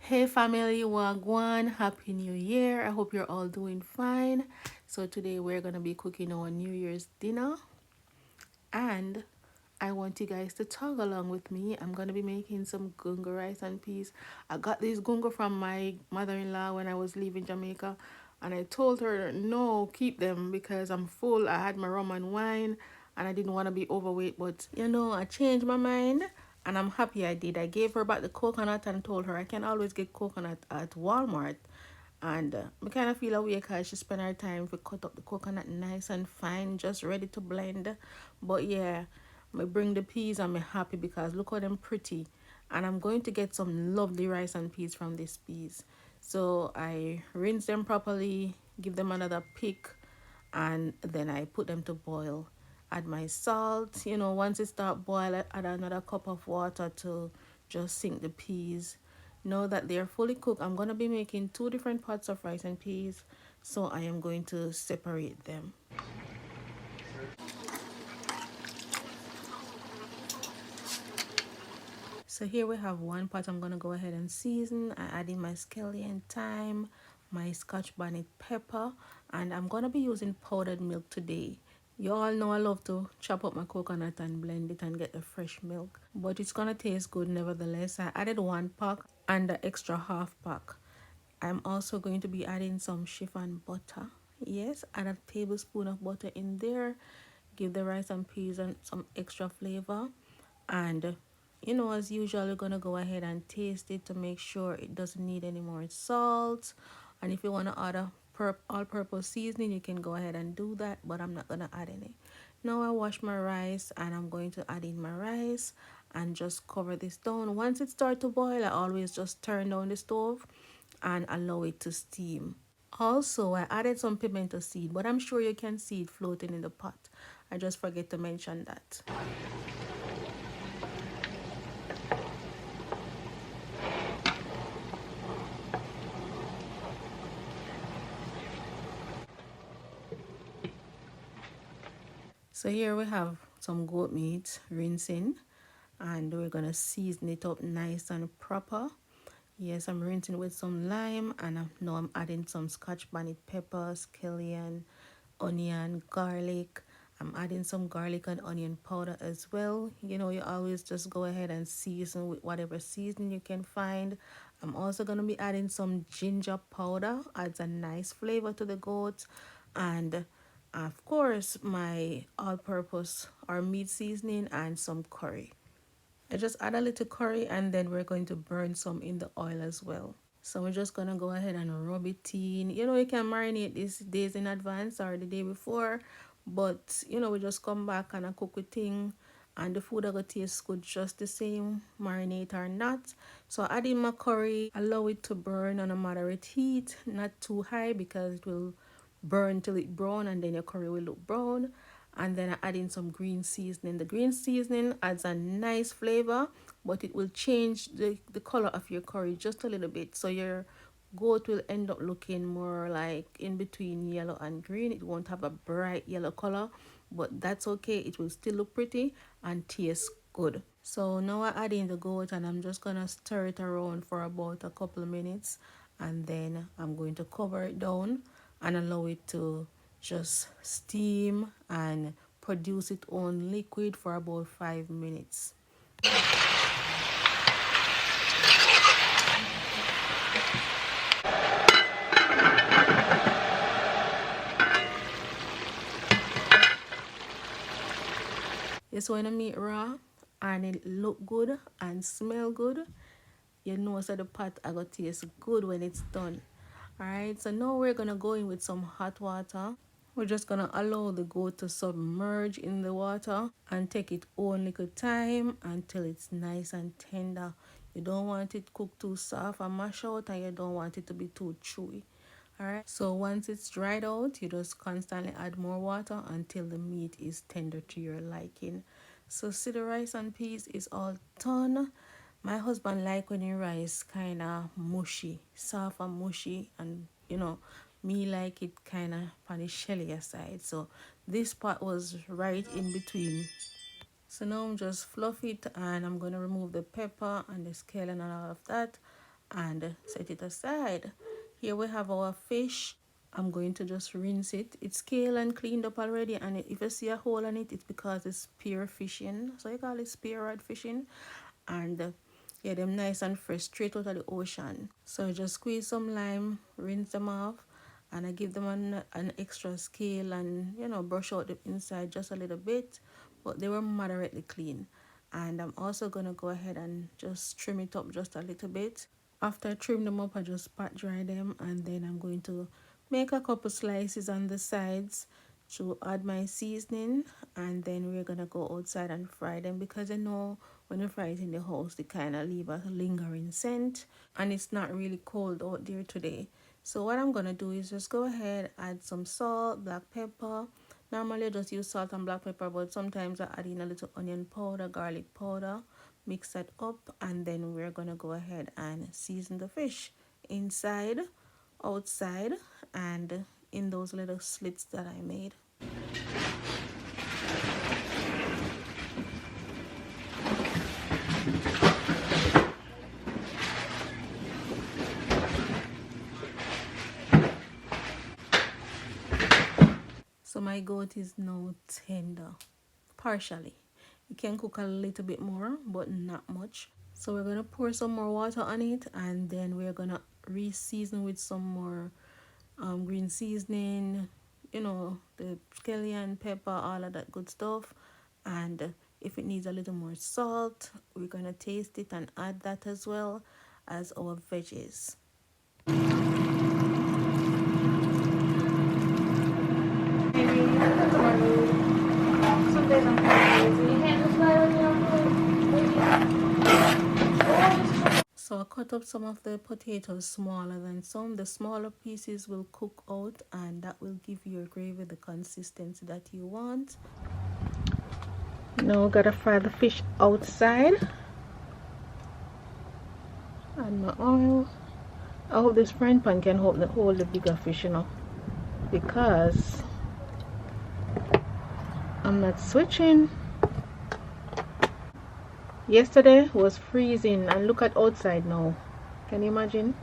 Hey family, wagwan, happy new year. I hope you're all doing fine. So today we're gonna be cooking our New Year's dinner, and I want you guys to tag along with me. I'm gonna be making some gungo rice and peas. I got this gungo from my mother-in-law when I was leaving Jamaica, and I told her no, keep them because I'm full. I had my rum and wine, and I didn't want to be overweight. But I changed my mind, and I'm happy I did. I gave her back the coconut and told her I can always get coconut at Walmart. And I kind of feel away because she spent her time to cut up the coconut nice and fine, just ready to blend. But yeah, I bring the peas and I'm happy because look how them pretty. And I'm going to get some lovely rice and peas from these peas. So I rinse them properly, give them another pick, and then I put them to boil. Add my salt. Once it start boil, I add another cup of water to just sink the peas. Now that they're fully cooked, I'm going to be making two different pots of rice and peas. So I am going to separate them. So here we have one pot. I'm going to go ahead and season. I add in my scallion, thyme, my Scotch bonnet pepper, and I'm going to be using powdered milk today. You all know I love to chop up my coconut and blend it and get the fresh milk, but it's going to taste good nevertheless. I added one pack and the extra half pack. I'm also going to be adding some chiffon butter. Yes, add a tablespoon of butter in there. Give the rice and peas and some extra flavor. And as usual, we're gonna go ahead and taste it to make sure it doesn't need any more salt. And if you want to add a all-purpose seasoning, you can go ahead and do that, but I'm not gonna add any. Now I wash my rice and I'm going to add in my rice and just cover this down. Once it starts to boil, I always just turn down the stove and allow it to steam. Also, I added some pimento seed, but I'm sure you can see it floating in the pot. I just forget to mention that. So here we have some goat meat rinsing, and we're gonna season it up nice and proper. Yes, I'm rinsing with some lime, and now I'm adding some Scotch bonnet pepper, scallion, onion, garlic. I'm adding some garlic and onion powder as well. You always just go ahead and season with whatever seasoning you can find. I'm also going to be adding some ginger powder, adds a nice flavor to the goat. And of course, my all-purpose or meat seasoning and some curry. I just add a little curry and then we're going to burn some in the oil as well. So we're just gonna go ahead and rub it in. You can marinate this days in advance or the day before, but we just come back and I cook with thing and the food are gonna taste good just the same, marinate or not. So add in my curry, allow it to burn on a moderate heat, not too high because it will burn till it brown and then your curry will look brown. And then I add in some green seasoning. The green seasoning adds a nice flavor, but it will change the color of your curry just a little bit. So your goat will end up looking more like in between yellow and green. It won't have a bright yellow color, but that's okay. It will still look pretty and taste good. So now I add in the goat and I'm just gonna stir it around for about a couple of minutes, and then I'm going to cover it down and allow it to just steam and produce its own liquid for about 5 minutes. This when the meat raw and it look good and smell good, you know so the pot I got taste good when it's done. Alright, so now we're gonna go in with some hot water. We're just gonna allow the goat to submerge in the water and take its own little time until it's nice and tender. You don't want it cooked too soft and mash out, and you don't want it to be too chewy. Alright, so once it's dried out, you just constantly add more water until the meat is tender to your liking. So see, the rice and peas is all done. My husband like when your rice kind of mushy, soft and mushy, and me like it kind of on the shellier side. So this part was right in between. So now I'm just fluff it and I'm going to remove the pepper and the scale and all of that. and set it aside. Here we have our fish. I'm going to just rinse it. It's scaled and cleaned up already, and if you see a hole on it, it's because it's spear fishing. So you call it spear rod fishing. And yeah, them nice and fresh, straight out of the ocean. So just squeeze some lime, rinse them off, and I give them an extra scale and brush out the inside just a little bit, but they were moderately clean. And I'm also gonna go ahead and just trim it up just a little bit. After I trim them up, I just pat dry them, and then I'm going to make a couple slices on the sides to add my seasoning, and then we're gonna go outside and fry them, because I know when you fry it in the house they kind of leave a lingering scent, and it's not really cold out there today. So what I'm gonna do is just go ahead, add some salt, black pepper. Normally I just use salt and black pepper, but sometimes I add in a little onion powder, garlic powder, mix that up, and then we're gonna go ahead and season the fish inside, outside, and in those little slits that I made. So my goat is now tender, partially. You can cook a little bit more, but not much. So we're gonna pour some more water on it, and then we're gonna re-season with some more green seasoning, the scallion, pepper, all of that good stuff. And if it needs a little more salt, we're gonna taste it and add that as well as our veggies. So I cut up some of the potatoes smaller than some. The smaller pieces will cook out, and that will give your gravy the consistency that you want. Now I gotta fry the fish outside. Add my oil. I hope this frying pan can hold the bigger fish, because I'm not switching. Yesterday was freezing, and look at outside now. Can you imagine?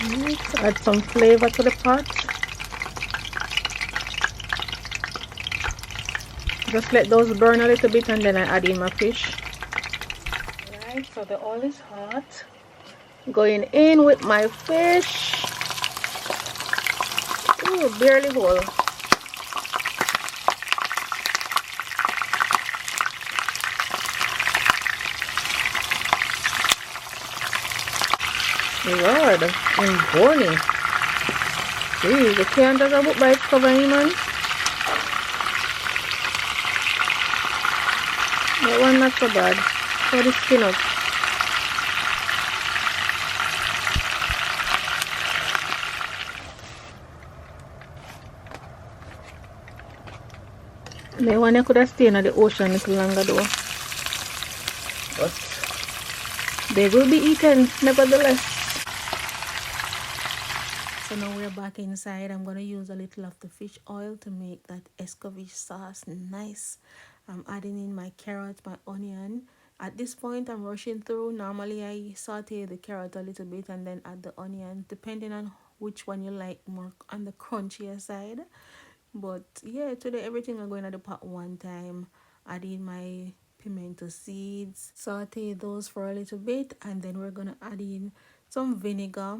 Let's add some flavor to the pot. Just let those burn a little bit, and then I add in my fish. Alright, so the oil is hot. Going in with my fish. Ooh, barely whole. Lord, I'm horny. Jeez, you can't talk about bites covering, man. That one not so bad. For the skin up. The one I could have stayed in the ocean a little longer though. But they will be eaten nevertheless. So now we're back inside. I'm going to use a little of the fish oil to make that Escovitch sauce nice. I'm adding in my carrot, my onion. At this point, I'm rushing through. Normally, I saute the carrot a little bit and then add the onion, depending on which one you like more on the crunchier side. But yeah, today everything I'm going to the pot one time. Add in my pimento seeds, saute those for a little bit, and then we're going to add in some vinegar.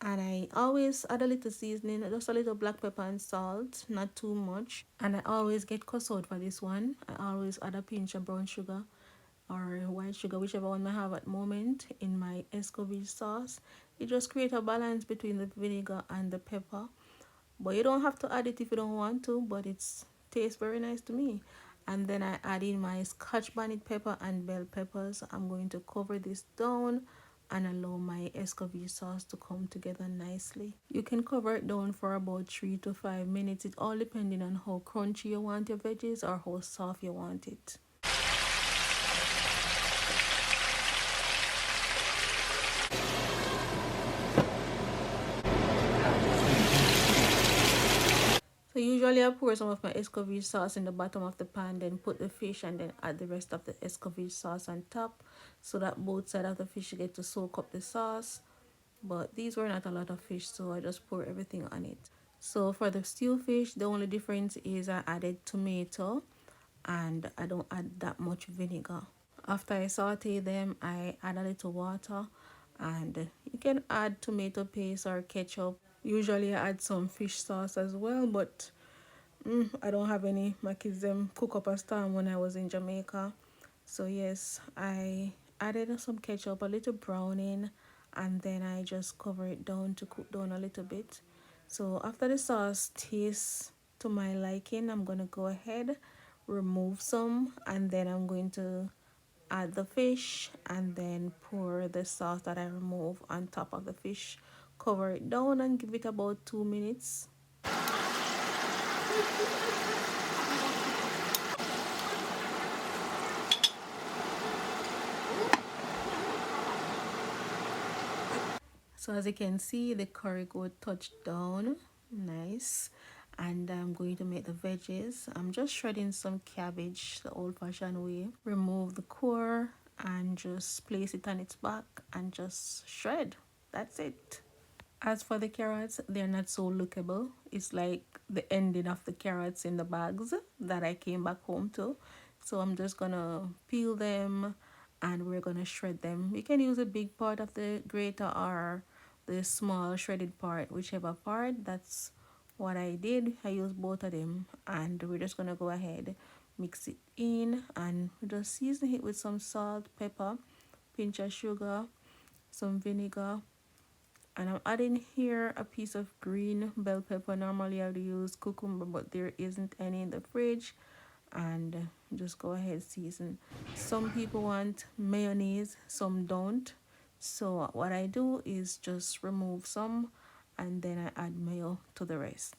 And I always add a little seasoning, just a little black pepper and salt, not too much. And I always get custard for this one. I always add a pinch of brown sugar or white sugar, whichever one I have at the moment, in my Escovitch sauce. It just creates a balance between the vinegar and the pepper. But you don't have to add it if you don't want to, but it tastes very nice to me. And then I add in my Scotch bonnet pepper and bell peppers. I'm going to cover this down and allow my Escovitch sauce to come together nicely. You can cover it down for about 3 to 5 minutes. It all depending on how crunchy you want your veggies or how soft you want it. So usually I pour some of my Escovitch sauce in the bottom of the pan, then put the fish and then add the rest of the Escovitch sauce on top so that both sides of the fish get to soak up the sauce. But these were not a lot of fish, so I just pour everything on it. So for the stew fish, the only difference is I added tomato and I don't add that much vinegar. After I saute them, I add a little water and you can add tomato paste or ketchup. Usually I add some fish sauce as well, but I don't have any. My kids them cook up a storm when I was in Jamaica. So yes, I added some ketchup, a little browning, and then I just cover it down to cook down a little bit. So after the sauce tastes to my liking, I'm gonna go ahead, remove some, and then I'm going to add the fish and then pour the sauce that I remove on top of the fish. Cover it down and give it about 2 minutes. So as you can see, the curry goat touched down. Nice. And I'm going to make the veggies. I'm just shredding some cabbage the old-fashioned way. Remove the core and just place it on its back and just shred. That's it. As for the carrots, they're not so lookable. It's like the ending of the carrots in the bags that I came back home to. So I'm just gonna peel them and we're gonna shred them. You can use a big part of the grater or the small shredded part, whichever part. That's what I did. I used both of them and we're just gonna go ahead, mix it in and just season it with some salt, pepper, pinch of sugar, some vinegar, and I'm adding here a piece of green bell pepper. Normally I would use cucumber, but there isn't any in the fridge. And just go ahead, season. Some people want mayonnaise, some don't. So what I do is just remove some and then I add mayo to the rest.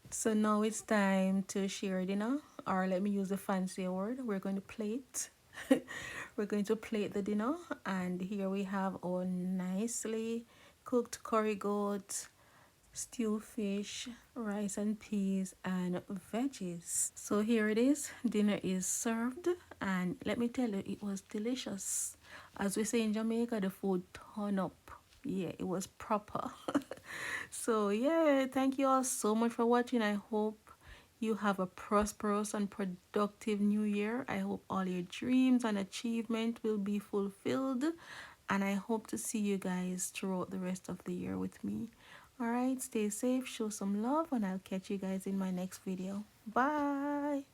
So now it's time to share dinner, or let me use a fancy word. We're going to plate. We're going to plate the dinner, and here we have our nicely cooked curry goat, stew fish, rice and peas, and veggies. So here it is. Dinner is served, and let me tell you, it was delicious. As we say in Jamaica, the food turn up. Yeah, it was proper. So yeah, thank you all so much for watching. I hope you have a prosperous and productive new year. I hope all your dreams and achievement will be fulfilled, and I hope to see you guys throughout the rest of the year with me. All right, stay safe, show some love, and I'll catch you guys in my next video. Bye.